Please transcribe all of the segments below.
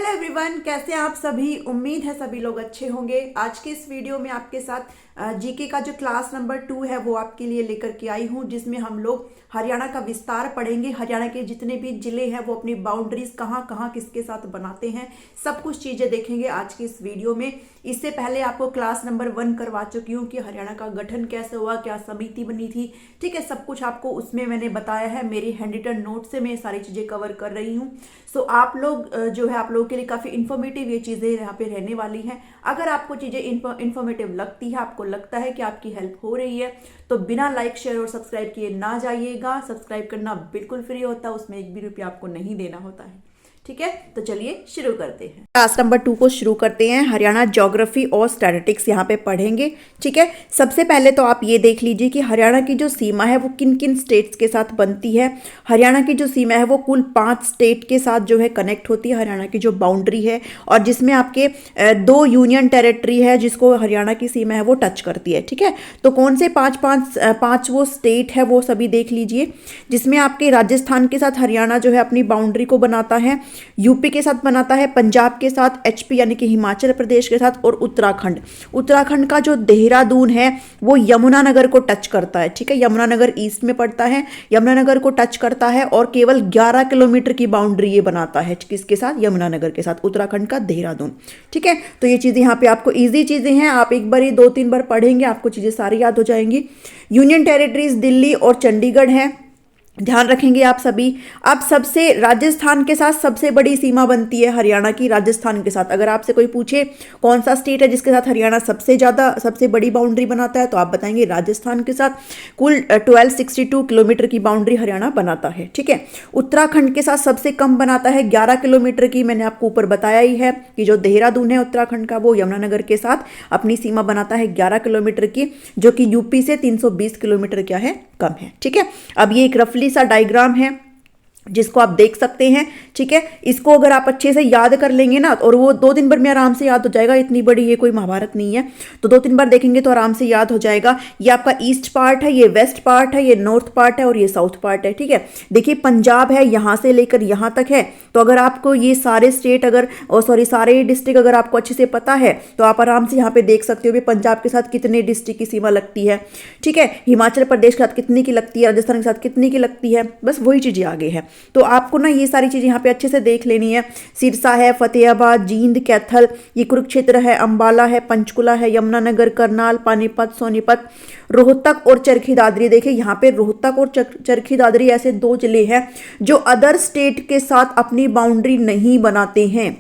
Hello everyone, कैसे हैं आप सभी। उम्मीद है सभी लोग अच्छे होंगे। आज के इस वीडियो में आपके साथ जीके का जो क्लास नंबर 2 है वो आपके लिए लेकर के आई हूं, जिसमें हम लोग हरियाणा का विस्तार पढ़ेंगे। हरियाणा के जितने भी जिले हैं वो अपनी बाउंड्रीज कहाँ कहाँ किसके साथ बनाते हैं, सब कुछ चीजें देखेंगे आज की इस वीडियो में। इससे पहले आपको क्लास नंबर 1 करवा चुकी हूँ कि हरियाणा का गठन कैसे हुआ, क्या समिति बनी थी, ठीक है, सब कुछ आपको उसमें मैंने बताया है। मेरी हैंड रिटन नोट से मैं सारी चीजें कवर कर रही हूँ। सो आप लोग जो है आप लोगों के लिए काफी इन्फॉर्मेटिव ये चीजें यहाँ पे रहने वाली हैं। अगर आपको चीजें इन्फॉर्मेटिव लगती है, आपको लगता है कि आपकी हेल्प हो रही है, तो बिना लाइक शेयर और सब्सक्राइब किए ना जाइएगा। सब्सक्राइब करना बिल्कुल फ्री होता है, उसमें 1 भी रुपया आपको नहीं देना होता है, ठीक है। तो चलिए शुरू करते हैं। क्लास नंबर 2 को शुरू करते हैं। हरियाणा ज्योग्राफी और स्टैटिस्टिक्स यहाँ पे पढ़ेंगे, ठीक है। सबसे पहले तो आप ये देख लीजिए कि हरियाणा की जो सीमा है वो किन किन स्टेट्स के साथ बनती है। हरियाणा की जो सीमा है वो कुल 5 स्टेट के साथ जो है कनेक्ट होती है, हरियाणा की जो बाउंड्री है, और जिसमें आपके 2 यूनियन टेरिटरी है जिसको हरियाणा की सीमा है वो टच करती है, ठीक है। तो कौन से पाँच वो स्टेट है वो सभी देख लीजिए, जिसमें आपके राजस्थान के साथ हरियाणा जो है अपनी बाउंड्री को बनाता है, यूपी के साथ बनाता है, पंजाब के साथ, एचपी यानी कि हिमाचल प्रदेश के साथ, और उत्तराखंड का जो देहरादून है वो यमुनानगर को टच करता है, ठीक है। यमुनानगर ईस्ट में पड़ता है, यमुनानगर को टच करता है, और केवल 11 किलोमीटर की बाउंड्री ये बनाता है किसके साथ, यमुनानगर के साथ, उत्तराखंड का देहरादून, ठीक है। तो ये चीजें यहाँ पे आपको ईजी चीजें हैं, आप एक बार 2-3 बार पढ़ेंगे आपको चीजें सारी याद हो जाएंगी। यूनियन टेरिटरीज दिल्ली और चंडीगढ़ है, ध्यान रखेंगे आप सभी। अब सबसे राजस्थान के साथ सबसे बड़ी सीमा बनती है हरियाणा की, राजस्थान के साथ। अगर आपसे कोई पूछे कौन सा स्टेट है जिसके साथ हरियाणा सबसे बड़ी बाउंड्री बनाता है, तो आप बताएंगे राजस्थान के साथ। कुल 1262 किलोमीटर की बाउंड्री हरियाणा बनाता है, ठीक है। उत्तराखंड के साथ सबसे कम बनाता है 11 किलोमीटर की। मैंने आपको ऊपर बताया ही है कि जो देहरादून है उत्तराखंड का वो यमुनानगर के साथ अपनी सीमा बनाता है 11 किलोमीटर की, जो कि यूपी से 320 किलोमीटर क्या है, कम है, ठीक है। अब ये एक रफली सा डायग्राम है जिसको आप देख सकते हैं, ठीक है। इसको अगर आप अच्छे से याद कर लेंगे ना, और वो 2-3 बार में आराम से याद हो जाएगा, इतनी बड़ी ये कोई महाभारत नहीं है, तो 2-3 बार देखेंगे तो आराम से याद हो जाएगा। ये आपका ईस्ट पार्ट है, ये वेस्ट पार्ट है, ये नॉर्थ पार्ट है, और ये साउथ पार्ट है, ठीक है। देखिए पंजाब है, यहां से लेकर यहां तक है। तो अगर आपको ये सारे स्टेट सारे डिस्ट्रिक्ट अगर आपको अच्छे से पता है तो आप आराम से यहाँ पे देख सकते हो पंजाब के साथ कितने डिस्ट्रिक्ट की सीमा लगती है, ठीक है। हिमाचल प्रदेश के साथ कितनी की लगती है, राजस्थान के साथ कितनी की लगती है, बस वही चीजें आगे है। तो आपको ना ये सारी चीजें यहाँ पे अच्छे से देख लेनी है। सिरसा है, फतेहाबाद, जींद, कैथल, ये कुरुक्षेत्र है, अंबाला है, पंचकुला है, यमुनानगर, करनाल, पानीपत, सोनीपत, रोहतक और चरखी दादरी। देखिए यहाँ पे रोहतक और चरखी दादरी ऐसे 2 जिले हैं जो अदर स्टेट के साथ अपनी बाउंड्री नहीं बनाते हैं,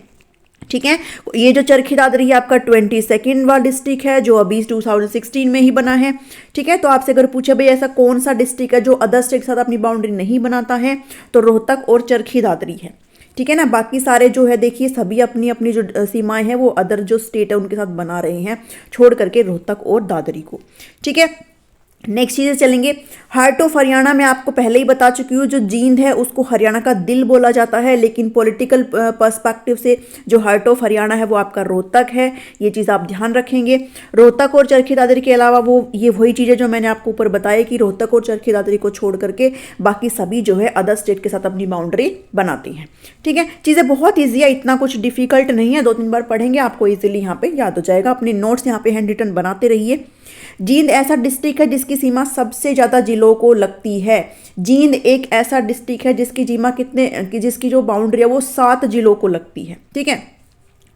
ठीक है। ये जो चरखी दादरी है आपका 22nd वाला डिस्ट्रिक्ट है जो अभी 2016 में ही बना है, ठीक है। तो आपसे अगर पूछे भाई ऐसा कौन सा डिस्ट्रिक्ट है जो अदर स्टेट के साथ अपनी बाउंड्री नहीं बनाता है, तो रोहतक और चरखी दादरी है, ठीक है ना। बाकी सारे जो है देखिए सभी अपनी अपनी जो सीमाएं हैं वो अदर जो स्टेट है उनके साथ बना रहे हैं, छोड़ करके रोहतक और दादरी को, ठीक है। नेक्स्ट चीजें चलेंगे। हार्ट ऑफ हरियाणा में आपको पहले ही बता चुकी हूँ, जो जींद है उसको हरियाणा का दिल बोला जाता है, लेकिन पॉलिटिकल पर्सपेक्टिव से जो हार्ट ऑफ हरियाणा है वो आपका रोहतक है, ये चीज़ आप ध्यान रखेंगे। रोहतक और चरखी दादरी के अलावा ये वही चीज़ें जो मैंने आपको ऊपर बताया कि रोहतक और चरखी दादरी को छोड़ करके बाकी सभी जो है अदर स्टेट के साथ अपनी बाउंड्री बनाती हैं, ठीक है। चीज़ें बहुत ईजी है, इतना कुछ डिफिकल्ट नहीं है, 2-3 बार पढ़ेंगे आपको ईजिली यहाँ पे याद हो जाएगा। अपने नोट्स यहाँ पे हैंड रिटन बनाते रहिए। जींद ऐसा डिस्ट्रिक्ट है जिसकी सीमा सबसे ज्यादा जिलों को लगती है। जींद एक ऐसा डिस्ट्रिक्ट है जिसकी जो बाउंड्री है वो 7 जिलों को लगती है, ठीक है।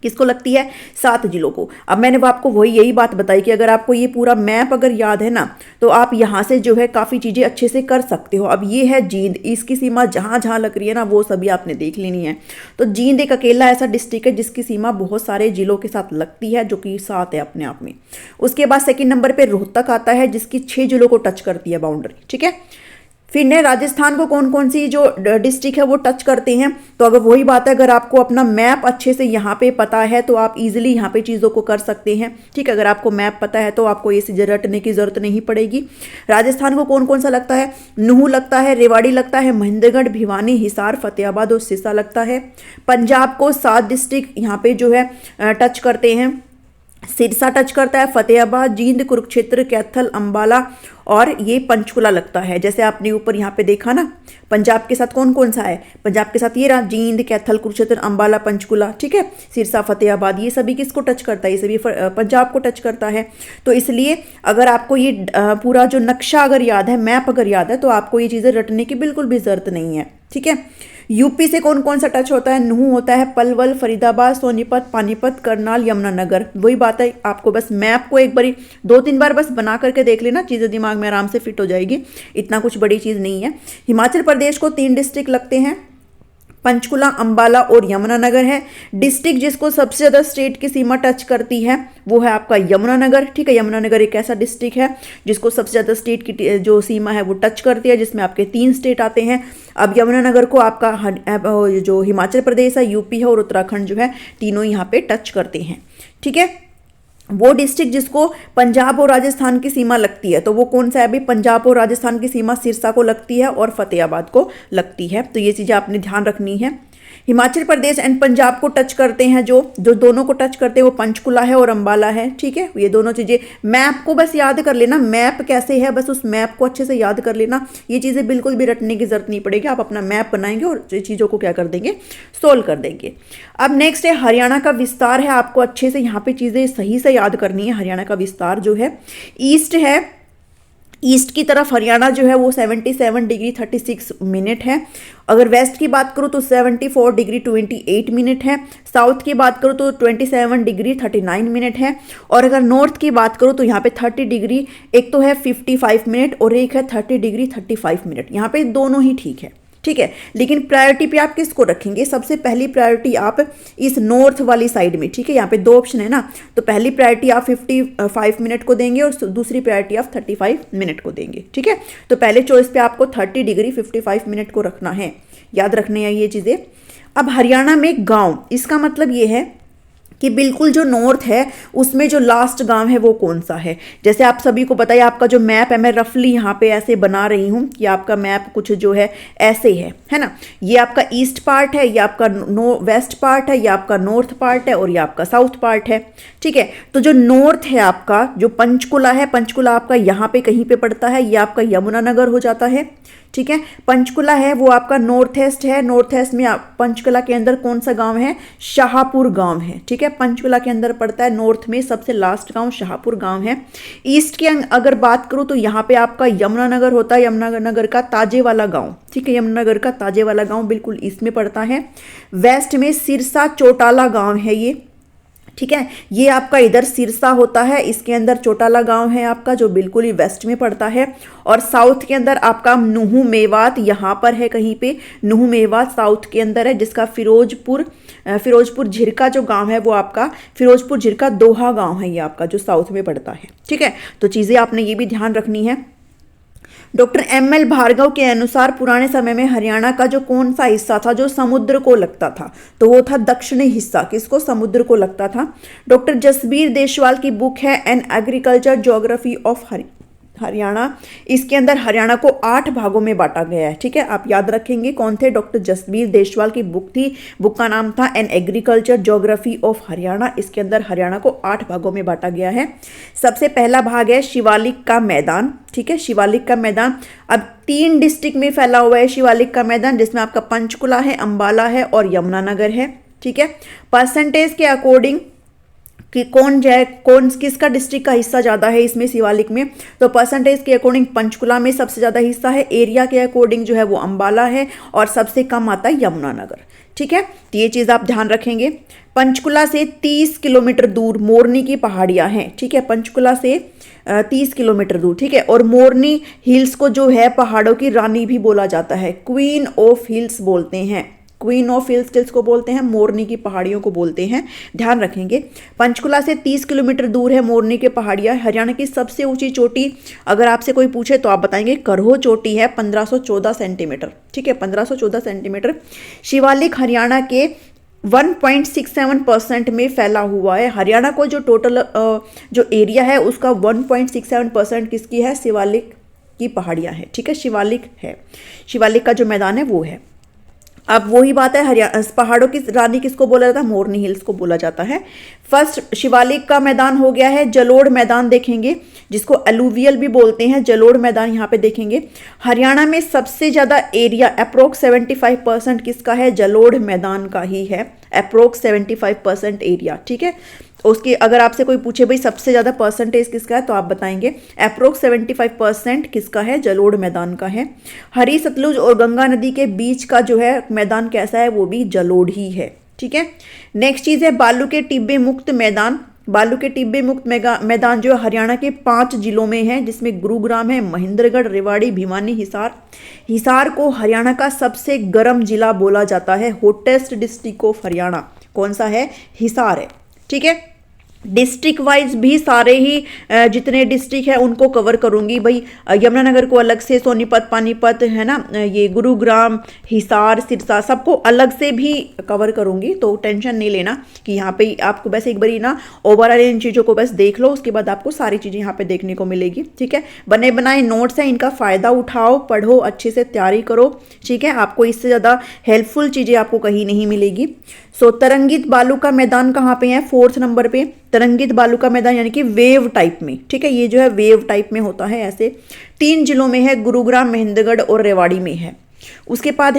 किसको लगती है, 7 जिलों को। अब मैंने वो आपको यही बात बताई कि अगर आपको ये पूरा मैप अगर याद है ना, तो आप यहाँ से जो है काफ़ी चीज़ें अच्छे से कर सकते हो। अब ये है जींद, इसकी सीमा जहाँ जहाँ लग रही है ना वो सभी आपने देख लेनी है। तो जींद एक अकेला ऐसा डिस्ट्रिक्ट है जिसकी सीमा बहुत सारे जिलों के साथ लगती है, जो कि 7 है अपने आप में। उसके बाद 2nd नंबर पर रोहतक आता है जिसकी 6 जिलों को टच करती है बाउंड्री, ठीक है। फिर ने राजस्थान को कौन कौन सी जो डिस्ट्रिक्ट है वो टच करते हैं, तो अगर वही बात है, अगर आपको अपना मैप अच्छे से यहाँ पे पता है तो आप इजीली यहाँ पे चीज़ों को कर सकते हैं, ठीक है। अगर आपको मैप पता है तो आपको ये चीज़ें रटने की जरूरत नहीं पड़ेगी। राजस्थान को कौन कौन सा लगता है, नूहू लगता है, रेवाड़ी लगता है, महेंद्रगढ़, भिवानी, हिसार, फतेहाबाद और सिरसा लगता है। पंजाब को 7 डिस्ट्रिक्ट यहाँ पे जो है टच करते हैं। सिरसा टच करता है, फतेहाबाद, जींद, कुरुक्षेत्र, कैथल, अंबाला और ये पंचकुला लगता है। जैसे आपने ऊपर यहाँ पे देखा ना, पंजाब के साथ कौन कौन सा है, पंजाब के साथ ये रहा जींद, कैथल, कुरुक्षेत्र, अंबाला, पंचकुला, ठीक है, सिरसा, फतेहाबाद, ये सभी किसको टच करता है, ये सभी पंजाब को टच करता है। तो इसलिए अगर आपको ये पूरा जो नक्शा अगर याद है, मैप अगर याद है, तो आपको ये चीज़ें रटने की बिल्कुल भी जरूरत नहीं है, ठीक है। यूपी से कौन कौन सा टच होता है, नूह होता है, पलवल, फरीदाबाद, सोनीपत, पानीपत, करनाल, यमुनानगर। वही बात है, आपको बस मैप को एक बारी 2-3 बार बस बना करके देख लेना, चीज़ें दिमाग में आराम से फिट हो जाएगी, इतना कुछ बड़ी चीज़ नहीं है। हिमाचल प्रदेश को 3 डिस्ट्रिक्ट लगते हैं, पंचकुला, अंबाला और यमुनानगर है। डिस्ट्रिक्ट जिसको सबसे ज़्यादा स्टेट की सीमा टच करती है वो है आपका यमुनानगर, ठीक है। यमुनानगर एक ऐसा डिस्ट्रिक्ट है जिसको सबसे ज़्यादा स्टेट की जो सीमा है वो टच करती है, जिसमें आपके 3 स्टेट आते हैं। अब यमुनानगर को आपका जो हिमाचल प्रदेश है, यूपी है और उत्तराखंड जो है, तीनों यहाँ पे टच करते हैं, ठीक है। वो डिस्ट्रिक्ट जिसको पंजाब और राजस्थान की सीमा लगती है, तो वो कौन सा है अभी, पंजाब और राजस्थान की सीमा सिरसा को लगती है और फतेहाबाद को लगती है। तो ये चीज़ें आपने ध्यान रखनी है। हिमाचल प्रदेश एंड पंजाब को टच करते हैं, जो दोनों को टच करते हैं वो पंचकुला है और अंबाला है, ठीक है। ये दोनों चीज़ें मैप को बस याद कर लेना, मैप कैसे है बस उस मैप को अच्छे से याद कर लेना। ये चीज़ें बिल्कुल भी रटने की जरूरत नहीं पड़ेगी, आप अपना मैप बनाएंगे और चीज़ों को क्या कर देंगे, सोल्व कर देंगे। अब नेक्स्ट है हरियाणा का विस्तार है, आपको अच्छे से यहाँ पे चीज़ें सही से याद करनी है। हरियाणा का विस्तार जो है ईस्ट है, ईस्ट की तरफ हरियाणा जो है वो 77 डिग्री 36 मिनट है। अगर वेस्ट की बात करूँ तो 74 डिग्री 28 मिनट है। साउथ की बात करूँ तो 27 डिग्री 39 मिनट है। और अगर नॉर्थ की बात करूँ तो यहाँ पे 30 डिग्री, एक तो है 55 मिनट और एक है 30 डिग्री 35 मिनट। यहाँ पे दोनों ही ठीक है, ठीक है। लेकिन प्रायोरिटी पे आप किसको रखेंगे, सबसे पहली प्रायोरिटी आप इस नॉर्थ वाली साइड में, ठीक है। यहाँ पे 2 ऑप्शन है ना, तो पहली प्रायोरिटी आप 55 मिनट को देंगे और दूसरी प्रायोरिटी आप 35 मिनट को देंगे, ठीक है। तो पहले चॉइस पे आपको 30 डिग्री 55 मिनट को रखना है, याद रखने हैं ये चीज़ें। अब हरियाणा में गाँव, इसका मतलब ये है कि बिल्कुल जो नॉर्थ है उसमें जो लास्ट गांव है वो कौन सा है। जैसे आप सभी को पता है, आपका जो मैप है मैं रफली यहाँ पे ऐसे बना रही हूँ कि आपका मैप कुछ जो है ऐसे है ना। ये आपका ईस्ट पार्ट है, ये आपका वेस्ट पार्ट है, ये आपका नॉर्थ पार्ट है और ये आपका साउथ पार्ट है, ठीक है। तो जो नॉर्थ है आपका, जो पंचकुला है, पंचकुला आपका यहाँ पे कहीं पे पड़ता है, ये आपका यमुनानगर हो जाता है, ठीक है। पंचकुला है वो आपका नॉर्थ ईस्ट है, नॉर्थ ईस्ट में पंचकुला के अंदर कौन सा गांव है, शाहपुर गांव है, ठीक है। पंचकुला के अंदर पड़ता है, नॉर्थ में सबसे लास्ट गांव शाहपुर गांव है। ईस्ट की अगर बात करूं तो यहाँ पे आपका यमुनानगर होता है, यमुनानगर का ताजे वाला गांव, ठीक है। यमुनानगर का ताजे वाला गांव बिल्कुल ईस्ट में पड़ता है। वेस्ट में सिरसा चौटाला गांव है ये, ठीक है। ये आपका इधर सिरसा होता है, इसके अंदर चौटाला गांव है आपका जो बिल्कुल ही वेस्ट में पड़ता है। और साउथ के अंदर आपका नूह मेवात यहाँ पर है कहीं पे, नूह मेवात साउथ के अंदर है, जिसका फिरोजपुर झिरका जो गांव है वो आपका फिरोजपुर झिरका दोहा गांव है, ये आपका जो साउथ में पड़ता है, ठीक है। तो चीज़ें आपने ये भी ध्यान रखनी है। Doctor M L. भार्गव के अनुसार पुराने समय में हरियाणा का जो कौन सा हिस्सा था जो समुद्र को लगता था, तो वो था दक्षिणी हिस्सा, किसको, समुद्र को लगता था। डॉक्टर जसबीर देशवाल की बुक है an agriculture geography of Haryana, इसके अंदर हरियाणा को 8 भागों में बांटा गया है, ठीक है। आप याद रखेंगे कौन थे, डॉक्टर जसबीर देशवाल की बुक थी, बुक का नाम था an agriculture geography of Haryana. इसके अंदर हरियाणा को 8 भागों में बांटा गया है। सबसे पहला भाग है शिवालिक का मैदान, ठीक है, शिवालिक का मैदान। अब 3 डिस्ट्रिक्ट में फैला हुआ है शिवालिक का मैदान, जिसमें आपका पंचकुला है, अंबाला है और यमुनानगर है, ठीक है। परसेंटेज के अकॉर्डिंग कि कौन किसका डिस्ट्रिक्ट का हिस्सा ज़्यादा है इसमें शिवालिक में, तो परसेंटेज के अकॉर्डिंग पंचकुला में सबसे ज़्यादा हिस्सा है, एरिया के अकॉर्डिंग जो है वो अंबाला है और सबसे कम आता है यमुनानगर, ठीक है। तो ये चीज़ आप ध्यान रखेंगे। पंचकुला से 30 किलोमीटर दूर मोरनी की पहाड़ियाँ हैं, ठीक है। पंचकुला से 30 किलोमीटर दूर, ठीक है। और मोरनी हिल्स को जो है पहाड़ों की रानी भी बोला जाता है, क्वीन ऑफ हिल्स बोलते हैं, क्वीन ऑफ हिल्स किसको बोलते हैं, मोरनी की पहाड़ियों को बोलते हैं, ध्यान रखेंगे। पंचकुला से 30 किलोमीटर दूर है मोरनी की पहाड़ियाँ। हरियाणा की सबसे ऊंची चोटी अगर आपसे कोई पूछे तो आप बताएंगे करहो चोटी है, 1514 सेंटीमीटर, ठीक है, 1514 सेंटीमीटर। शिवालिक हरियाणा के 1.67% में फैला हुआ है। हरियाणा को जो टोटल जो एरिया है उसका 1.67% किसकी है, शिवालिक की पहाड़ियाँ है, ठीक है, शिवालिक है, शिवालिक का जो मैदान है वो है। अब वही बात है, हरियाणा पहाड़ों की रानी किसको बोला जाता है? मोरनी हिल्स को बोला जाता है। फर्स्ट शिवालिक का मैदान हो गया है। जलोढ़ मैदान देखेंगे, जिसको अलूवियल भी बोलते हैं, जलोढ़ मैदान यहाँ पे देखेंगे। हरियाणा में सबसे ज्यादा एरिया अप्रोक्स 75% किसका है? जलोढ़ मैदान का ही है, अप्रोक्स 75% एरिया। ठीक है, उसकी अगर आपसे कोई पूछे भाई सबसे ज्यादा परसेंटेज किसका है, तो आप बताएंगे अप्रोक्स 75% किसका है? जलोढ़ मैदान का है। हरी सतलुज और गंगा नदी के बीच का जो है मैदान कैसा है? वो भी जलोढ़ ही है। ठीक है, नेक्स्ट चीज है बालू के टिब्बे मुक्त मैदान। बालू के टिब्बे मुक्त मैदान जो हरियाणा के 5 जिलों में है, जिसमें गुरुग्राम है, महेंद्रगढ़, रेवाड़ी, भिवानी, हिसार। हिसार को हरियाणा का सबसे गर्म जिला बोला जाता है, हॉटेस्ट डिस्ट्रिक्ट ऑफ हरियाणा। कौन सा है? हिसार है। ठीक है, डिस्ट्रिक्ट वाइज भी सारे ही जितने डिस्ट्रिक्ट है उनको कवर करूंगी भाई। यमुनानगर को अलग से, सोनीपत, पानीपत है ना, ये गुरुग्राम, हिसार, सिरसा, सबको अलग से भी कवर करूंगी, तो टेंशन नहीं लेना कि यहाँ पे आपको बस एक बारी ना ओवरऑल इन चीज़ों को बस देख लो, उसके बाद आपको सारी चीज़ें यहाँ पे देखने को मिलेगी। ठीक है, बने बनाए नोट्स हैं, इनका फ़ायदा उठाओ, पढ़ो, अच्छे से तैयारी करो। ठीक है, आपको इससे ज़्यादा हेल्पफुल चीज़ें आपको कहीं नहीं मिलेगी। सो तरंगित बालू का मैदान कहाँ पे है? 4th नंबर पे तरंगित बालू का मैदान, यानी कि वेव टाइप में। ठीक है, ये जो है वेव टाइप में होता है ऐसे। 3 जिलों में है, गुरुग्राम, महेंद्रगढ़ और रेवाड़ी में है। उसके बाद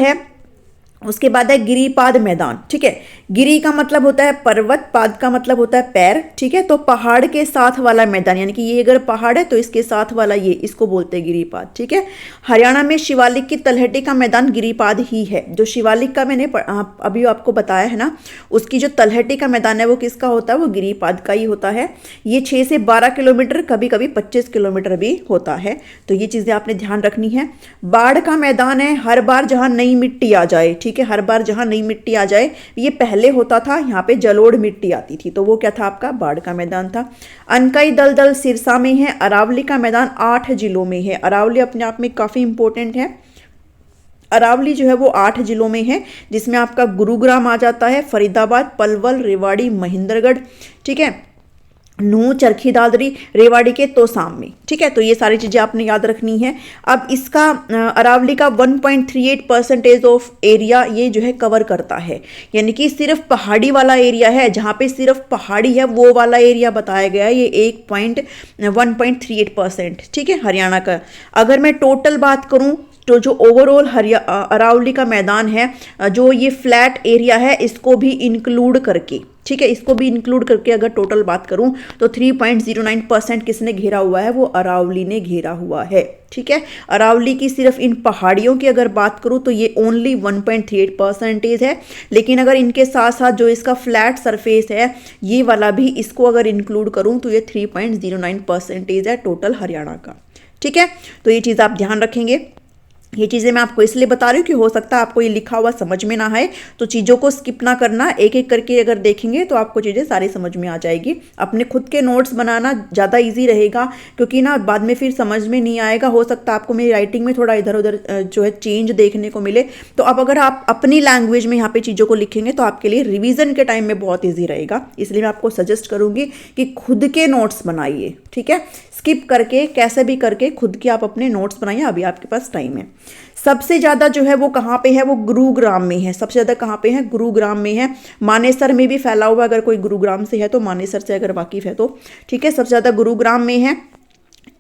है गिरिपाद मैदान। ठीक है, गिरी का मतलब होता है पर्वत, पाद का मतलब होता है पैर। ठीक है, तो पहाड़ के साथ वाला मैदान, यानी कि ये अगर पहाड़ है तो इसके साथ वाला ये, इसको बोलते हैं गिरिपाद। ठीक है, हरियाणा में शिवालिक की तलहटी का मैदान गिरिपाद ही है। जो शिवालिक का मैंने अभी आपको बताया है ना, उसकी जो तलहटी का मैदान है वो किसका होता है? वो गिरिपाद का ही होता है। ये 6 से 12 किलोमीटर, कभी कभी 25 किलोमीटर भी होता है, तो ये चीजें आपने ध्यान रखनी है। बाढ़ का मैदान है, हर बार जहां नई मिट्टी आ जाए। ठीक है, हर बार जहां नई मिट्टी आ जाए, ये पहले होता था, यहाँ पे जलोढ़ मिट्टी आती थी, तो वो क्या था? आपका बाढ़ का मैदान था। अनकई दलदल सिरसा में है। अरावली का मैदान 8 जिलों में है। अरावली अपने आप में काफी इंपॉर्टेंट है। अरावली जो है वो 8 जिलों में है, जिसमें आपका गुरुग्राम आ जाता है, फरीदाबाद, पलवल, रेवाड़ी, महेंद्रगढ़। ठीक है, नूह, चरखी दादरी, रेवाड़ी के तोसाम में। ठीक है, तो ये सारी चीजें आपने याद रखनी है। अब इसका अरावली का 1.38% ऑफ एरिया ये जो है कवर करता है, यानी कि सिर्फ पहाड़ी वाला एरिया है, जहां पे सिर्फ पहाड़ी है वो वाला एरिया बताया गया है, ये 1.38%। ठीक है, हरियाणा का। अगर मैं टोटल बात करूं तो जो ओवरऑल अरावली का मैदान है, जो ये फ्लैट एरिया है, इसको भी इंक्लूड करके, ठीक है, इसको भी इंक्लूड करके अगर टोटल बात करूं तो 3.09% किसने घेरा हुआ है? वो अरावली ने घेरा हुआ है। ठीक है, अरावली की सिर्फ इन पहाड़ियों की अगर बात करूं तो ये ओनली 1.38% है, लेकिन अगर इनके साथ साथ जो इसका फ्लैट सरफेस है ये वाला भी, इसको अगर इंक्लूड करूं तो ये 3.09% है टोटल हरियाणा का। ठीक है, तो ये चीज़ आप ध्यान रखेंगे। ये चीज़ें मैं आपको इसलिए बता रही हूँ कि हो सकता है आपको ये लिखा हुआ समझ में ना आए, तो चीज़ों को स्किप ना करना, एक एक करके अगर देखेंगे तो आपको चीज़ें सारी समझ में आ जाएगी। अपने खुद के नोट्स बनाना ज़्यादा इजी रहेगा, क्योंकि ना बाद में फिर समझ में नहीं आएगा। हो सकता है आपको मेरी राइटिंग में थोड़ा इधर उधर जो है चेंज देखने को मिले, तो अब अगर आप अपनी लैंग्वेज में यहाँ पे चीज़ों को लिखेंगे तो आपके लिए रिविजन के टाइम में बहुत ईजी रहेगा। इसलिए मैं आपको सजेस्ट करूँगी कि खुद के नोट्स बनाइए। ठीक है, स्किप करके कैसे भी करके खुद के आप अपने नोट्स बनाइए, अभी आपके पास टाइम है। सबसे ज़्यादा जो है वो कहाँ पे है? वो गुरुग्राम में है। सबसे ज़्यादा कहाँ पे है? गुरुग्राम में है। मानेसर में भी फैला हुआ, अगर कोई गुरुग्राम से है तो, मानेसर से अगर वाकिफ है तो। ठीक है, सबसे ज़्यादा गुरुग्राम में है।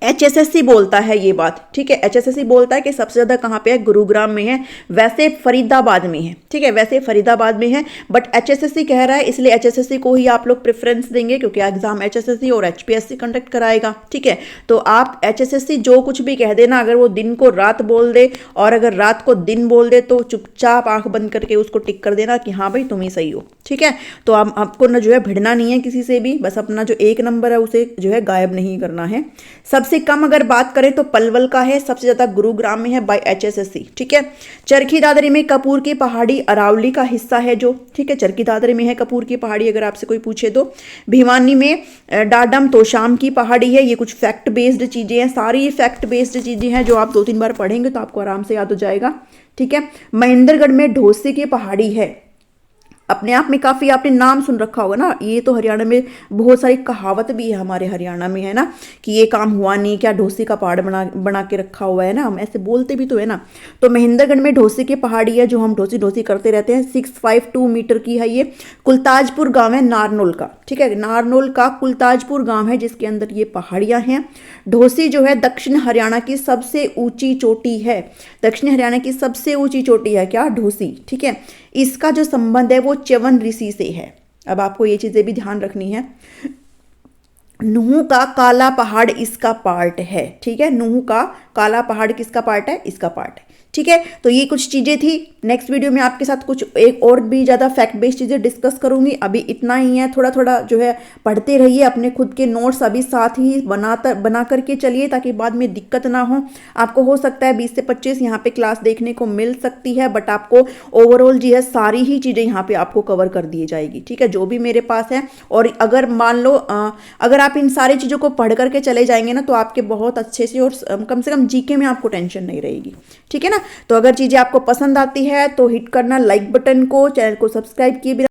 HSSC बोलता है ये बात। ठीक है, HSSC बोलता है कि सबसे ज्यादा कहाँ पे है? गुरुग्राम में है। वैसे फरीदाबाद में है। ठीक है, वैसे फरीदाबाद में है, बट HSSC कह रहा है, इसलिए HSSC को ही आप लोग प्रेफरेंस देंगे, क्योंकि एग्जाम HSSC और HPSC कंडक्ट कराएगा। ठीक है, तो आप HSSC जो कुछ भी कह देना, अगर वो दिन को रात बोल दे और अगर रात को दिन बोल दे तो चुपचाप आंख बंद करके उसको टिक कर देना कि हाँ भाई तुम ही सही हो। ठीक है, तो आपको ना जो है भिड़ना नहीं है किसी से भी, बस अपना जो 1 नंबर है उसे जो है गायब नहीं करना है। सबसे कम अगर बात करें तो पलवल का है, सबसे ज्यादा गुरुग्राम में है बाय HSSC। ठीक है, चरखी दादरी में कपूर की पहाड़ी अरावली का हिस्सा है जो। ठीक है, चरखी दादरी में है कपूर की पहाड़ी, अगर आपसे कोई पूछे तो। भिवानी में डाडम तोशाम की पहाड़ी है। ये कुछ फैक्ट बेस्ड चीजें हैं, सारी फैक्ट बेस्ड चीजें हैं जो आप 2-3 बार पढ़ेंगे तो आपको आराम से याद हो जाएगा। ठीक है, महेंद्रगढ़ में ढोसे की पहाड़ी है। अपने आप में काफ़ी आपने नाम सुन रखा होगा ना, ये तो हरियाणा में बहुत सारी कहावत भी है हमारे हरियाणा में, है ना, कि ये काम हुआ नहीं, क्या ढोसी का पहाड़ बना बना के रखा हुआ है ना, हम ऐसे बोलते भी तो है ना। तो महेंद्रगढ़ में ढोसी की पहाड़ी है जो हम ढोसी ढोसी करते रहते हैं। 652 मीटर की है ये। कुलताजपुर गांव है नारनौल का, ठीक है, नारनौल का कुलताजपुर गांव है जिसके अंदर ये पहाड़ियां हैं। ढोसी जो है दक्षिण हरियाणा की सबसे ऊंची चोटी है। दक्षिण हरियाणा की सबसे ऊंची चोटी है क्या, ढोसी, ठीक है। इसका जो संबंध है वो च्यवन ऋषि से है। अब आपको ये चीजें भी ध्यान रखनी है। नुहू का काला पहाड़ इसका पार्ट है, ठीक है, नुहू का काला पहाड़ किसका पार्ट है, इसका पार्ट है, ठीक है। तो ये कुछ चीजें थी। नेक्स्ट वीडियो में आपके साथ कुछ एक और भी ज्यादा फैक्ट बेस्ड चीजें डिस्कस करूंगी। अभी इतना ही है, थोड़ा थोड़ा जो है पढ़ते रहिए, अपने खुद के नोट्स अभी साथ ही बना करके चलिए ताकि बाद में दिक्कत ना हो। आपको हो सकता है 20 से 25 यहाँ पे क्लास देखने को मिल सकती है, बट आपको ओवरऑल जी है सारी ही चीजें यहाँ पे आपको कवर कर दी जाएगी, ठीक है, जो भी मेरे पास है। और अगर मान लो अगर आप इन सारी चीजों को पढ़ करके चले जाएंगे ना तो आपके बहुत अच्छे से और कम से कम जीके में आपको टेंशन नहीं रहेगी, ठीक है ना। तो अगर चीजें आपको पसंद आती है तो हिट करना लाइक बटन को, चैनल को सब्सक्राइब किए बिना